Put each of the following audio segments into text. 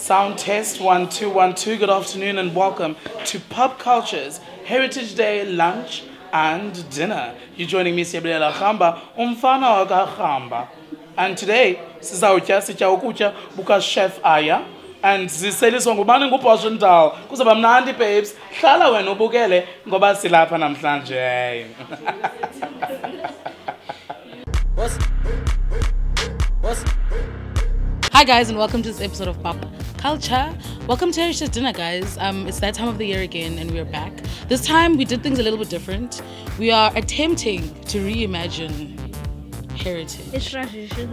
Sound test 1 2 1 2. Good afternoon and welcome to Pap Culture's Heritage Day lunch and dinner. You're joining me, Ramba, umfana Ramba. And today, sitya buka Chef Aya and siseliswa ngubani nguBoschendal. Kuzaba mnandi babes. Hlala wena ubukele ngoba silapha namhlanje. Hi guys, and welcome to this episode of Pap Culture. Welcome to Heritage Dinner, guys. It's that time of the year again and we're back. This time we did things a little bit different. We are attempting to reimagine heritage. It's tradition.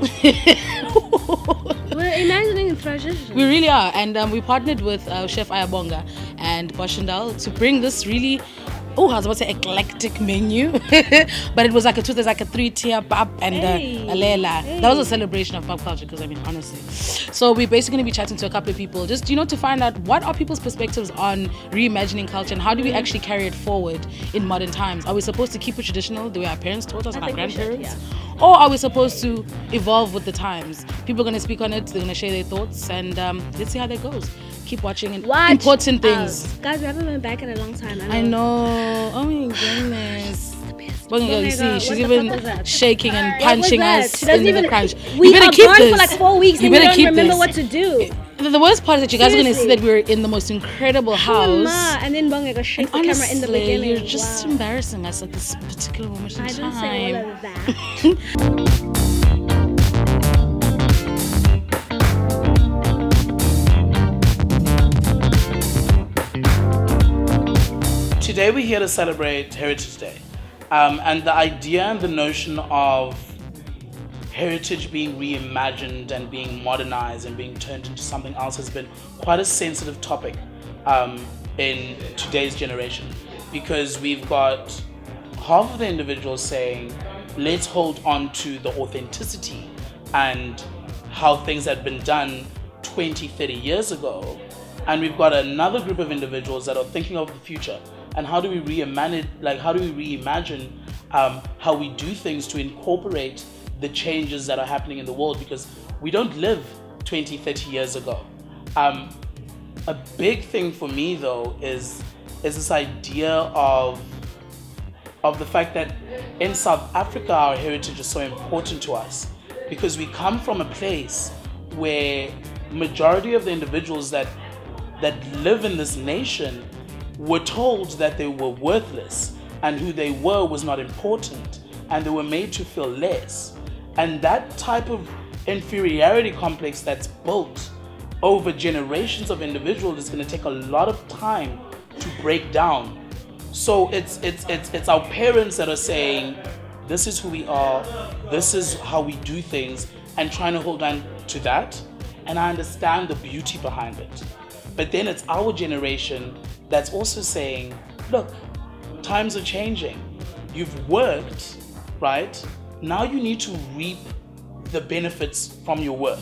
We're imagining tradition. We really are, and we partnered with Chef Ayabonga and Boschendal to bring this really, I was about to say eclectic menu, but it was like there's like a 3-tier pap and a lela. That was a celebration of pop culture, because I mean, honestly. So we're basically going to be chatting to a couple of people, just, you know, to find out what are people's perspectives on reimagining culture and how do we actually carry it forward in modern times. Are we supposed to keep it traditional the way our parents taught us and our grandparents? Or are we supposed to evolve with the times? People are going to speak on it, they're going to share their thoughts, and let's see how that goes. Keep watching and important things. Guys, we haven't been back in a long time. I know. Oh my goodness. Bhengi, you see, she's even shaking and punching us in the crunch. We you better keep gone this for like 4 weeks and we don't remember what to do. The worst part is that you guys are going to see that we're in the most incredible house. And then Bongeka shakes the camera in the beginning. You're just embarrassing us at this particular moment in time. I didn't say all of that. Today we're here to celebrate Heritage Day, and the idea and the notion of heritage being reimagined and being modernized and being turned into something else has been quite a sensitive topic in today's generation, because we've got half of the individuals saying let's hold on to the authenticity and how things had been done 20-30 years ago, and we've got another group of individuals that are thinking of the future. And how do we reimagine, how we do things to incorporate the changes that are happening in the world, because we don't live 20-30 years ago. A big thing for me though is this idea of the fact that in South Africa our heritage is so important to us, because we come from a place where majority of the individuals that live in this nation were told that they were worthless and who they were was not important, and they were made to feel less. And that type of inferiority complex that's built over generations of individuals is going to take a lot of time to break down. So it's our parents that are saying, this is who we are, this is how we do things, and trying to hold on to that. And I understand the beauty behind it. But then it's our generation that's also saying, look, times are changing. You've worked, right? Now you need to reap the benefits from your work.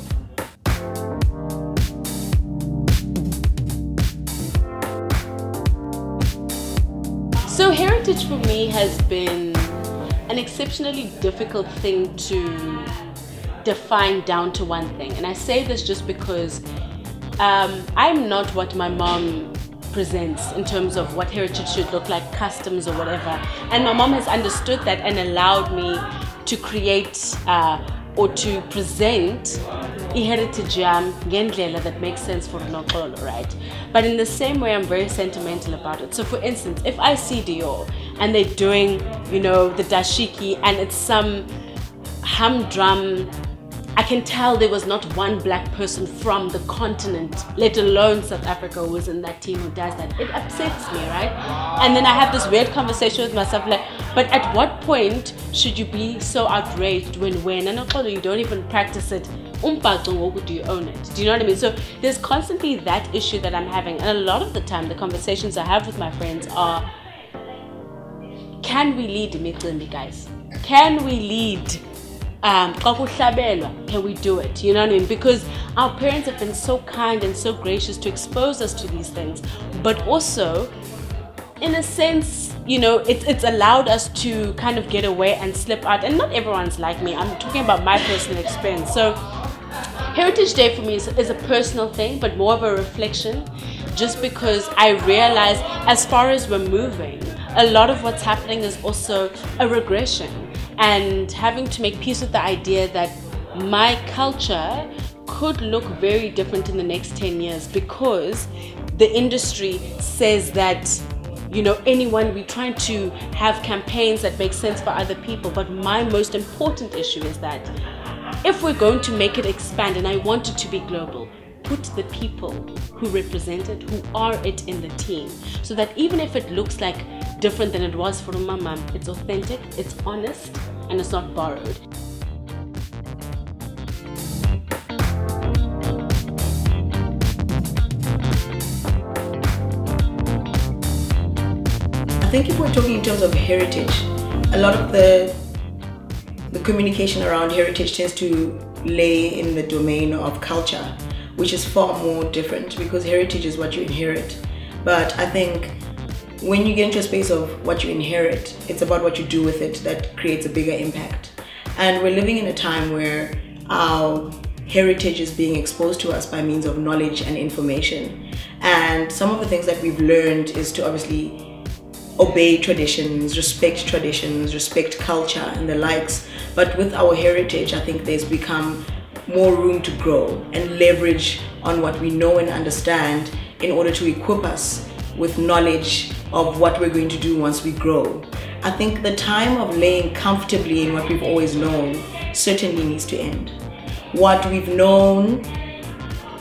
So heritage for me has been an exceptionally difficult thing to define down to one thing. And I say this just because I'm not what my mom presents in terms of what heritage should look like, customs or whatever. And my mom has understood that and allowed me to create or to present a heritage ngendlela that makes sense for Noxolo, right? But in the same way, I'm very sentimental about it. So for instance, if I see Dior and they're doing, you know, the dashiki and it's some humdrum, I can tell there was not one black person from the continent, let alone South Africa, who was in that team who does that. It upsets me, right? And then I have this weird conversation with myself, like, but at what point should you be so outraged when and you don't even practice it? Do you own it? Do you know what I mean? So there's constantly that issue that I'm having, and a lot of the time the conversations I have with my friends are, can we lead Micimbi, guys? Can we lead? Can we do it? You know what I mean? Because our parents have been so kind and so gracious to expose us to these things, but also in a sense, you know, it's allowed us to kind of get away and slip out. And not everyone's like me. I'm talking about my personal experience. So Heritage Day for me is a personal thing, but more of a reflection, just because I realize as far as we're moving, a lot of what's happening is also a regression, and having to make peace with the idea that my culture could look very different in the next 10 years because the industry says that, you know, we're trying to have campaigns that make sense for other people. But my most important issue is that if we're going to make it expand, and I want it to be global, put the people who represent it, who are it in the team, so that even if it looks like different than it was for Mama, it's authentic, it's honest, and it's not borrowed. I think if we're talking in terms of heritage, a lot of the communication around heritage tends to lay in the domain of culture, which is far more different because heritage is what you inherit. But I think when you get into a space of what you inherit, it's about what you do with it that creates a bigger impact. And we're living in a time where our heritage is being exposed to us by means of knowledge and information. And some of the things that we've learned is to obviously obey traditions, respect culture and the likes. But with our heritage, I think there's become more room to grow and leverage on what we know and understand in order to equip us with knowledge of what we're going to do once we grow. I think the time of laying comfortably in what we've always known certainly needs to end. What we've known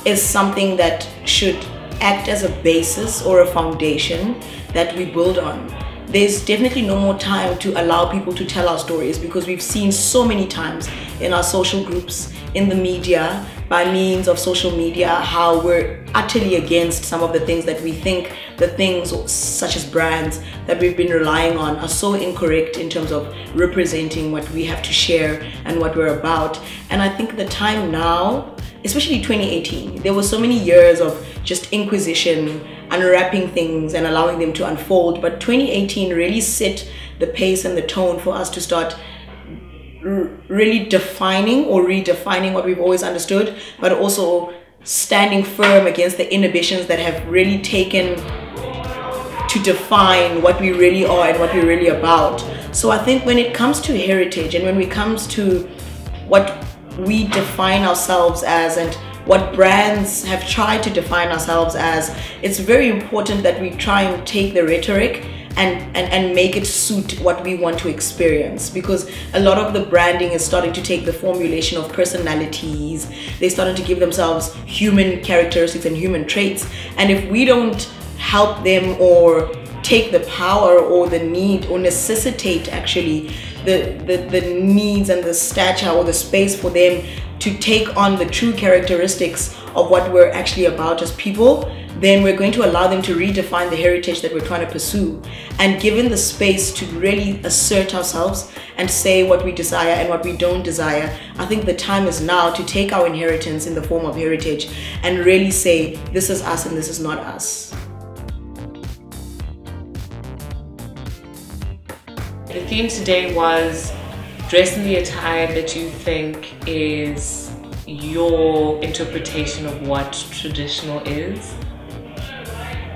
is something that should act as a basis or a foundation that we build on. There's definitely no more time to allow people to tell our stories because we've seen so many times in our social groups, in the media, by means of social media, how we're utterly against some of the things that we think, the things such as brands that we've been relying on are so incorrect in terms of representing what we have to share and what we're about. And I think the time now, especially 2018, there were so many years of just inquisition, unwrapping things and allowing them to unfold. But 2018 really set the pace and the tone for us to start really defining or redefining what we've always understood, but also standing firm against the inhibitions that have really taken to define what we really are and what we're really about. So I think when it comes to heritage and when it comes to what we define ourselves as and what brands have tried to define ourselves as, it's very important that we try and take the rhetoric and make it suit what we want to experience, because a lot of the branding is starting to take the formulation of personalities. They're starting to give themselves human characteristics and human traits, and if we don't help them or take the power or the need or necessitate actually the needs and the stature or the space for them to take on the true characteristics of what we're actually about as people, then we're going to allow them to redefine the heritage that we're trying to pursue. And given the space to really assert ourselves and say what we desire and what we don't desire, I think the time is now to take our inheritance in the form of heritage and really say, this is us and this is not us. The theme today was dress in the attire that you think is your interpretation of what traditional is.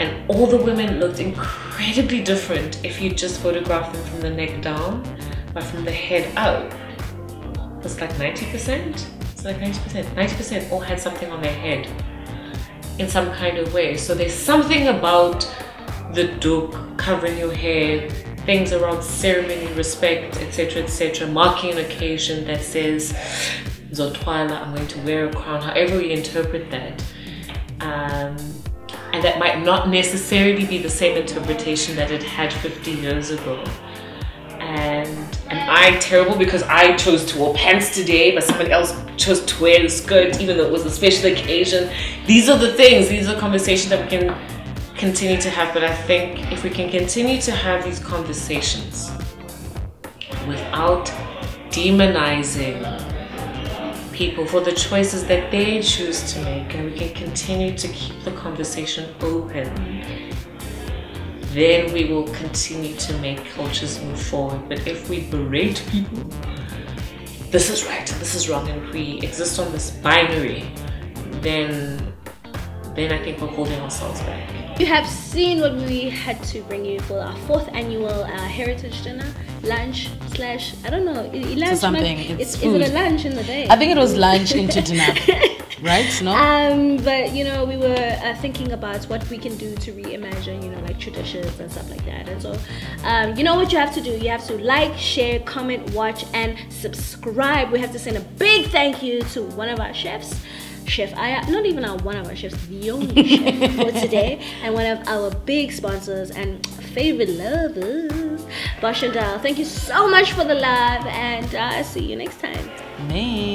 And all the women looked incredibly different if you just photograph them from the neck down, but from the head up. It was like 90%? It's like 90%. 90% all had something on their head in some kind of way. So there's something about the doek, covering your hair, things around ceremony, respect, etc., marking an occasion that says, Zotwala, I'm going to wear a crown, however we interpret that. And that might not necessarily be the same interpretation that it had 50 years ago. And am I terrible because I chose to wear pants today, but someone else chose to wear the skirt even though it was a special occasion? These are the things, these are conversations that we can continue to have, but I think if we can continue to have these conversations without demonizing people for the choices that they choose to make, and we can continue to keep the conversation open, then we will continue to make cultures move forward. But if we berate people, this is right and this is wrong, and if we exist on this binary, then I think we're holding ourselves back. You have seen what we had to bring you for our 4th annual heritage dinner, lunch / I don't know, lunch something. Is it a lunch in the day? I think it was lunch into dinner, right? No. But you know, we were thinking about what we can do to reimagine, you know, like traditions and stuff like that. And so, you know what you have to do? You have to like, share, comment, watch, and subscribe. We have to send a big thank you to one of our chefs. Chef Aya, not even one of our chefs, the only chef for today, and one of our big sponsors and favorite lovers, Boschendal. Thank you so much for the love, and see you next time. Bye.